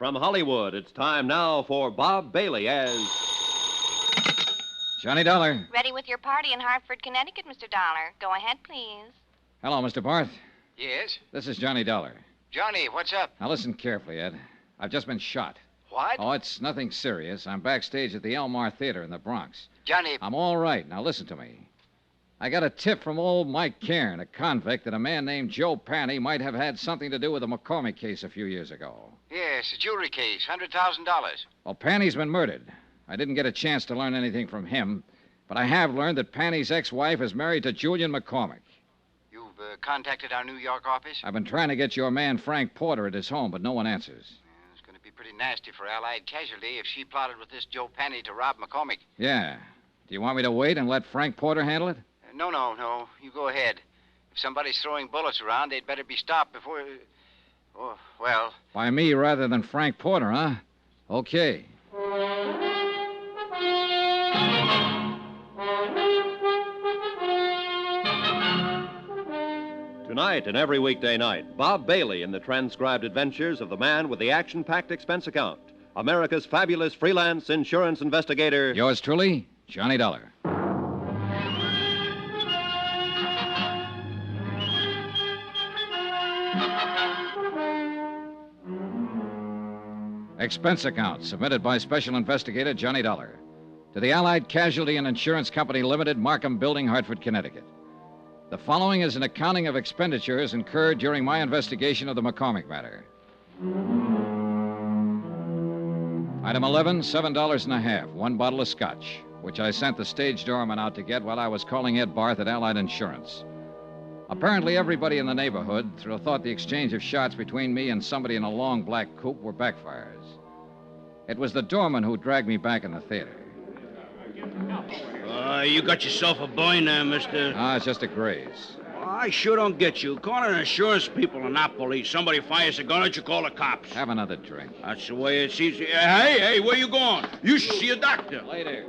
From Hollywood, it's time now for Bob Bailey as Johnny Dollar. Ready with your party in Hartford, Connecticut, Mr. Dollar. Go ahead, please. Hello, Mr. Barth. Yes? This is Johnny Dollar. Johnny, what's up? Now listen carefully, Ed. I've just been shot. What? Oh, it's nothing serious. I'm backstage at the Elmar Theater in the Bronx. Johnny... I'm all right. Now listen to me. I got a tip from old Mike Cairn, a convict, that a man named Joe Panny might have had something to do with the McCormack case a few years ago. Yes, a jewelry case, $100,000. Well, Panny's been murdered. I didn't get a chance to learn anything from him, but I have learned that Panny's ex-wife is married to Julian McCormack. You've contacted our New York office? I've been trying to get your man Frank Porter at his home, but no one answers. It's going to be pretty nasty for Allied Casualty if she plotted with this Joe Panny to rob McCormack. Yeah. Do you want me to wait and let Frank Porter handle it? No. You go ahead. If somebody's throwing bullets around, they'd better be stopped before... Oh, well... By me rather than Frank Porter, huh? Okay. Tonight and every weekday night, Bob Bailey in the transcribed adventures of the man with the action-packed expense account, America's fabulous freelance insurance investigator. Yours truly, Johnny Dollar. Expense account submitted by Special Investigator Johnny Dollar to the Allied Casualty and Insurance Company Limited, Markham Building, Hartford, Connecticut. The following is an accounting of expenditures incurred during my investigation of the McCormack matter. Item 11, $7.50, one bottle of scotch, which I sent the stage doorman out to get while I was calling Ed Barth at Allied Insurance. Apparently, everybody in the neighborhood thought the exchange of shots between me and somebody in a long black coupe were backfires. It was the doorman who dragged me back in the theater. You got yourself a burn there, mister. It's just a graze. I sure don't get you. Calling insurance people and not police. Somebody fires a gun at you, call the cops. Have another drink. That's the way it seems. Hey, where you going? You should see a doctor. Later.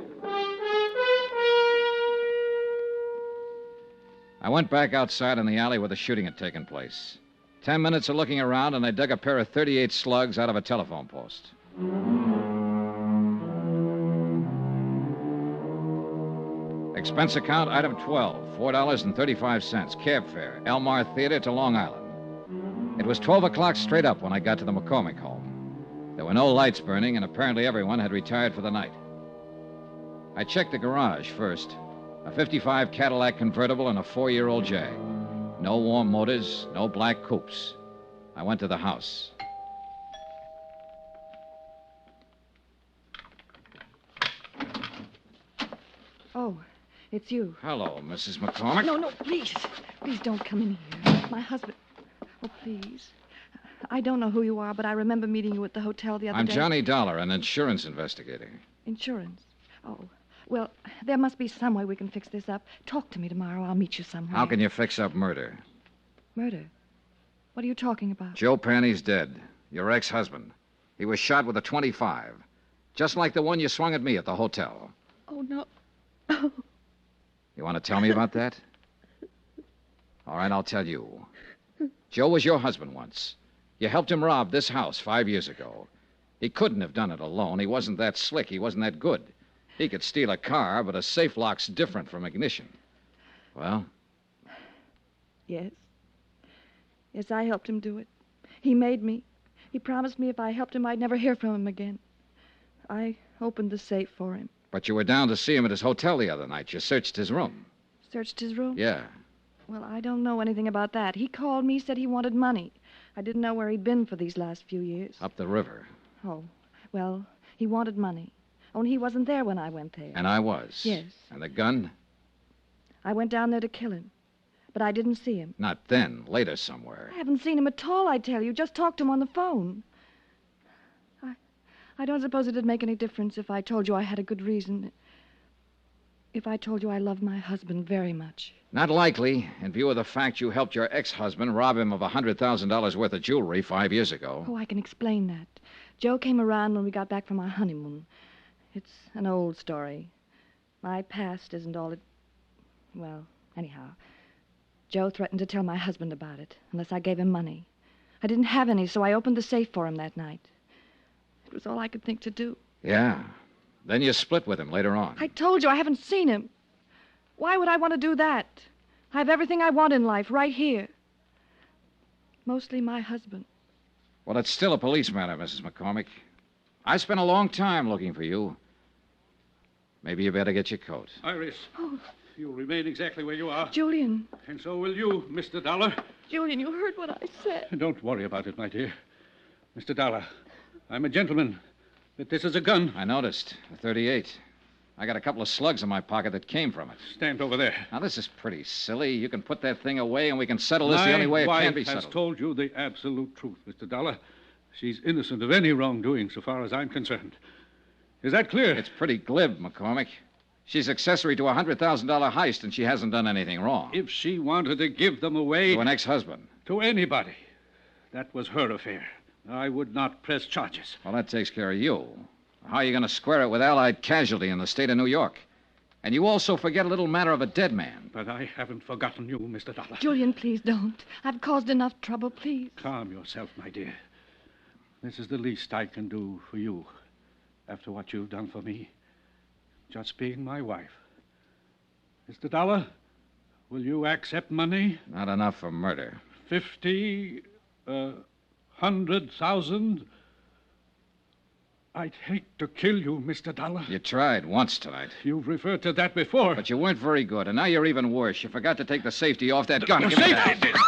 I went back outside in the alley where the shooting had taken place. 10 minutes of looking around, and I dug a pair of .38 slugs out of a telephone post. Expense account, item 12, $4.35, cab fare, Elmar Theater to Long Island. It was 12 o'clock straight up when I got to the McCormack home. There were no lights burning, and apparently everyone had retired for the night. I checked the garage first. A 55 Cadillac convertible and a 4-year-old Jag. No warm motors, no black coupes. I went to the house. Oh, it's you. Hello, Mrs. McCormack. No, please. Please don't come in here. My husband. Oh, please. I don't know who you are, but I remember meeting you at the hotel the other day. I'm Johnny Dollar, an insurance investigator. Insurance? Oh. Well, there must be some way we can fix this up. Talk to me tomorrow. I'll meet you somewhere. How can you fix up murder? Murder? What are you talking about? Joe Panny's dead. Your ex-husband. He was shot with a .25. Just like the one you swung at me at the hotel. Oh, no. Oh. You want to tell me about that? All right, I'll tell you. Joe was your husband once. You helped him rob this house 5 years ago. He couldn't have done it alone. He wasn't that slick. He wasn't that good. He could steal a car, but a safe lock's different from ignition. Well? Yes. Yes, I helped him do it. He made me. He promised me if I helped him, I'd never hear from him again. I opened the safe for him. But you were down to see him at his hotel the other night. You searched his room. Searched his room? Yeah. Well, I don't know anything about that. He called me, said he wanted money. I didn't know where he'd been for these last few years. Up the river. Oh, well, he wanted money. Only he wasn't there when I went there. And I was? Yes. And the gun? I went down there to kill him. But I didn't see him. Not then. Later somewhere. I haven't seen him at all, I tell you. Just talked to him on the phone. I don't suppose it'd make any difference if I told you I had a good reason. If I told you I love my husband very much. Not likely, in view of the fact you helped your ex-husband rob him of $100,000 worth of jewelry 5 years ago. Oh, I can explain that. Joe came around when we got back from our honeymoon. It's an old story. My past isn't all it... Well, anyhow, Joe threatened to tell my husband about it, unless I gave him money. I didn't have any, so I opened the safe for him that night. It was all I could think to do. Yeah. Then you split with him later on. I told you I haven't seen him. Why would I want to do that? I have everything I want in life right here. Mostly my husband. Well, it's still a police matter, Mrs. McCormack. I spent a long time looking for you. Maybe you better get your coat. Iris, Oh, you'll remain exactly where you are. Julian. And so will you, Mr. Dollar. Julian, you heard what I said. Don't worry about it, my dear. Mr. Dollar, I'm a gentleman, but this is a gun. I noticed. A 38. I got a couple of slugs in my pocket that came from it. Stand over there. Now, this is pretty silly. You can put that thing away and we can settle this the only way it can be My wife has settled. told you the absolute truth, Mr. Dollar. She's innocent of any wrongdoing so far as I'm concerned. Is that clear? It's pretty glib, McCormack. She's accessory to a $100,000 heist and she hasn't done anything wrong. If she wanted to give them away To an ex-husband. to anybody, that was her affair. I would not press charges. Well, that takes care of you. How are you going to square it with Allied casualty in the state of New York? And you also forget a little matter of a dead man. But I haven't forgotten you, Mr. Dollar. Julian, please don't. I've caused enough trouble, please. Calm yourself, my dear. This is the least I can do for you after what you've done for me. Just being my wife. Mr. Dollar, will you accept money? Not enough for murder. 50, 100,000? I'd hate to kill you, Mr. Dollar. You tried once tonight. You've referred to that before. But you weren't very good, and now you're even worse. You forgot to take the safety off that gun. The Give me safety- that.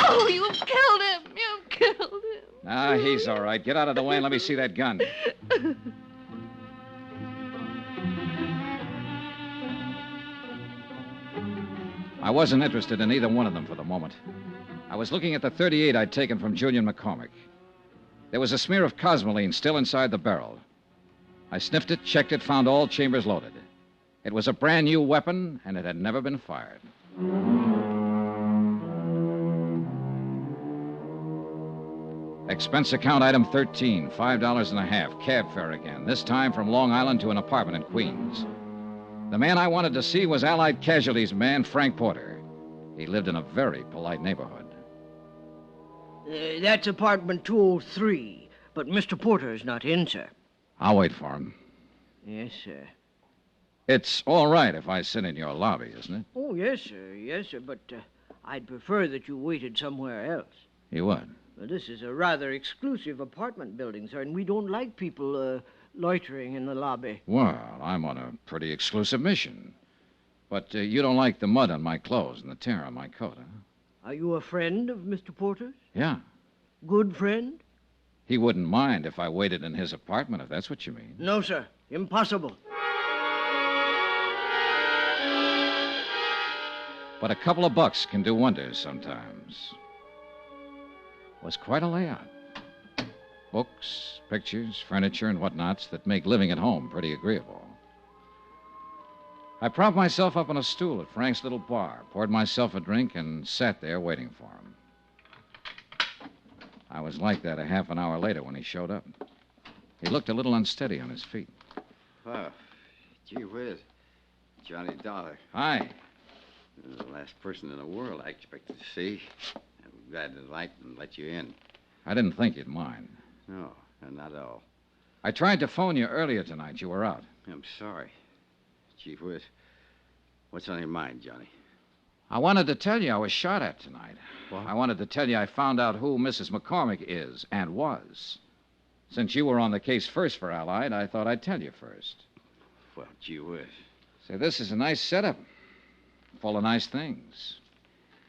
Oh, you killed him. You killed him. Ah, he's all right. Get out of the way and let me see that gun. I wasn't interested in either one of them for the moment. I was looking at the 38 I'd taken from Julian McCormack. There was a smear of cosmoline still inside the barrel. I sniffed it, checked it, found all chambers loaded. It was a brand new weapon, and it had never been fired. Expense account item 13, $5.50, cab fare again, this time from Long Island to an apartment in Queens. The man I wanted to see was Allied Casualties man Frank Porter. He lived in a very polite neighborhood. That's apartment 203, but Mr. Porter is not in, sir. I'll wait for him. Yes, sir. It's all right if I sit in your lobby, isn't it? Oh, yes, sir. Yes, sir, but I'd prefer that you waited somewhere else. You would? Well, this is a rather exclusive apartment building, sir, and we don't like people loitering in the lobby. Well, I'm on a pretty exclusive mission. But you don't like the mud on my clothes and the tear on my coat, huh? Are you a friend of Mr. Porter's? Yeah. Good friend? He wouldn't mind if I waited in his apartment, if that's what you mean. No, sir. Impossible. But a couple of bucks can do wonders sometimes. It was quite a layout. Books, pictures, furniture, and whatnots that make living at home pretty agreeable. I propped myself up on a stool at Frank's little bar, poured myself a drink, and sat there waiting for him. I was like that a half an hour later when he showed up. He looked a little unsteady on his feet. Well, gee whiz. Johnny Dollar. Hi. You're the last person in the world I expected to see. I'm glad to light and let you in. I didn't think you'd mind. No, not at all. I tried to phone you earlier tonight. You were out. I'm sorry. Gee whiz. What's on your mind, Johnny? I wanted to tell you I was shot at tonight. What? I wanted to tell you I found out who Mrs. McCormack is and was. Since you were on the case first for Allied, I thought I'd tell you first. Well, gee whiz. Say, this is a nice setup. Full of nice things.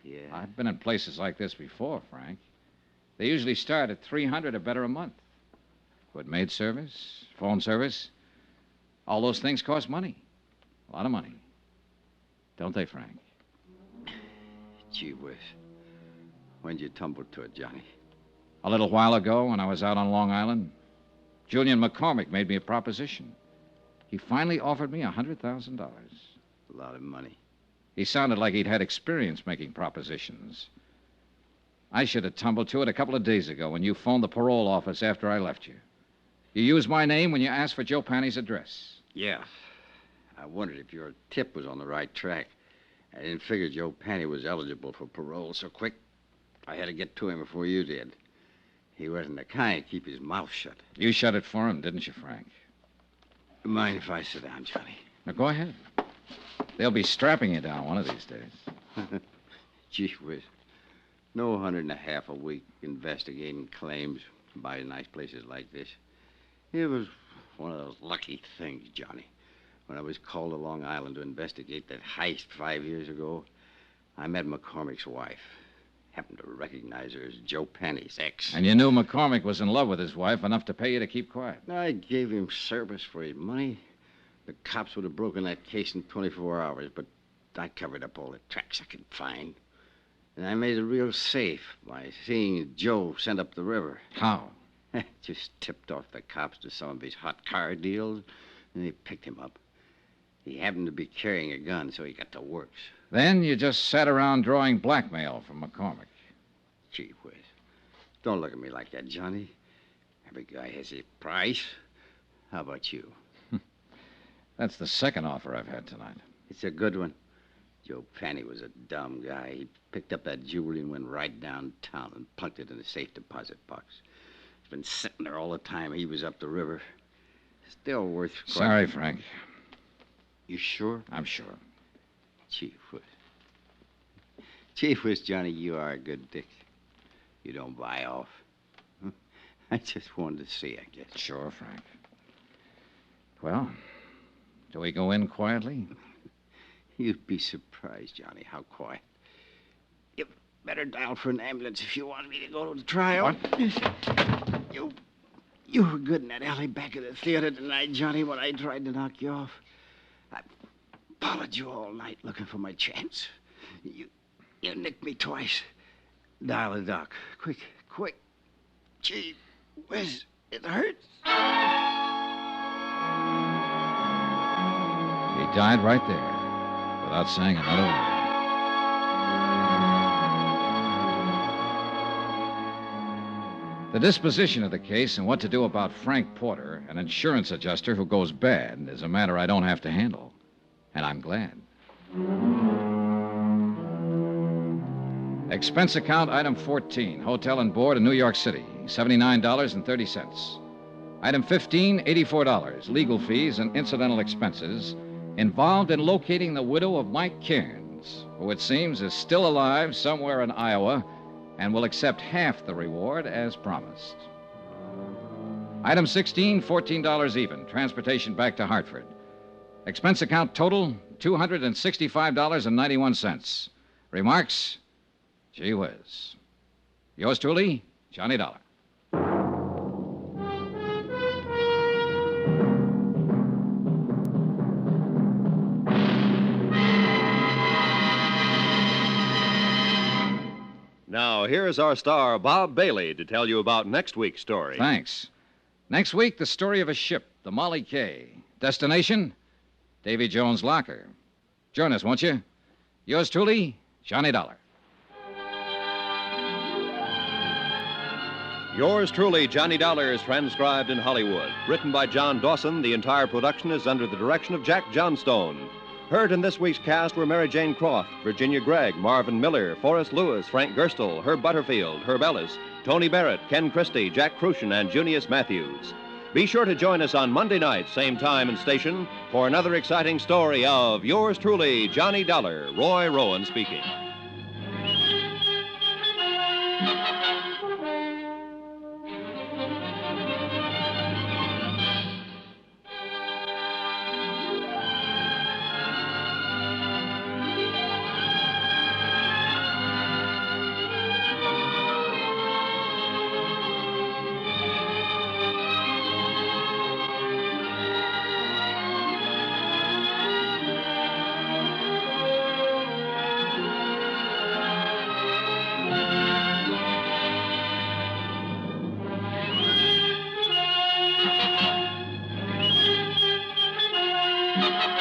Yeah. I've been in places like this before, Frank. They usually start at $300 or better a month. Good maid service, phone service. All those things cost money. A lot of money. Don't they, Frank? Gee whiz. When'd you tumble to it, Johnny? A little while ago, when I was out on Long Island, Julian McCormack made me a proposition. He finally offered me $100,000. A lot of money. He sounded like he'd had experience making propositions. I should have tumbled to it a couple of days ago when you phoned the parole office after I left you. You used my name when you asked for Joe Panny's address. Yeah. I wondered if your tip was on the right track. I didn't figure Joe Panny was eligible for parole so quick. I had to get to him before you did. He wasn't the kind to keep his mouth shut. You shut it for him, didn't you, Frank? Mind if I sit down, Johnny? Now, go ahead. They'll be strapping you down one of these days. Gee whiz. No 150 a week investigating claims by nice places like this. It was one of those lucky things, Johnny. When I was called to Long Island to investigate that heist 5 years ago, I met McCormack's wife. Happened to recognize her as Joe Penny's ex. And you knew McCormack was in love with his wife enough to pay you to keep quiet. I gave him service for his money. The cops would have broken that case in 24 hours, but I covered up all the tracks I could find. And I made it real safe by seeing Joe send up the river. How? Just tipped off the cops to some of his hot car deals, and they picked him up. He happened to be carrying a gun, so he got the works. Then you just sat around drawing blackmail from McCormack. Gee whiz. Don't look at me like that, Johnny. Every guy has his price. How about you? That's the second offer I've had tonight. It's a good one. Joe Penny was a dumb guy. He picked up that jewelry and went right downtown and plunked it in a safe deposit box. It's been sitting there all the time he was up the river. Still worth... Sorry, Frank. You sure? I'm sure. Gee whiz. Gee whiz, Johnny, you are a good dick. You don't buy off. I just wanted to see, I guess. Sure, Frank. Well, do we go in quietly? You'd be surprised, Johnny, how quiet. You better dial for an ambulance if you want me to go to the trial. What? You were good in that alley back of the theater tonight, Johnny, when I tried to knock you off. I followed you all night looking for my chance. You nicked me twice. Dial the doc. Quick. Gee whiz, it hurts. He died right there, without saying another word. The disposition of the case and what to do about Frank Porter, an insurance adjuster who goes bad, is a matter I don't have to handle. And I'm glad. Expense account item 14, hotel and board in New York City, $79.30. Item 15, $84, legal fees and incidental expenses involved in locating the widow of Mike Cairns, who it seems is still alive somewhere in Iowa and will accept half the reward as promised. Item 16, $14 even, transportation back to Hartford. Expense account total, $265.91. Remarks? Gee whiz. Yours truly, Johnny Dollar. Now, here's our star, Bob Bailey, to tell you about next week's story. Thanks. Next week, the story of a ship, the Molly K. Destination, Davy Jones' locker. Join us, won't you? Yours truly, Johnny Dollar. Yours truly, Johnny Dollar, is transcribed in Hollywood. Written by John Dawson, the entire production is under the direction of Jack Johnstone. Heard in this week's cast were Mary Jane Croft, Virginia Gregg, Marvin Miller, Forrest Lewis, Frank Gerstle, Herb Butterfield, Herb Ellis, Tony Barrett, Ken Christie, Jack Crucian, and Junius Matthews. Be sure to join us on Monday night, same time and station, for another exciting story of yours truly, Johnny Dollar. Roy Rowan speaking. Thank you.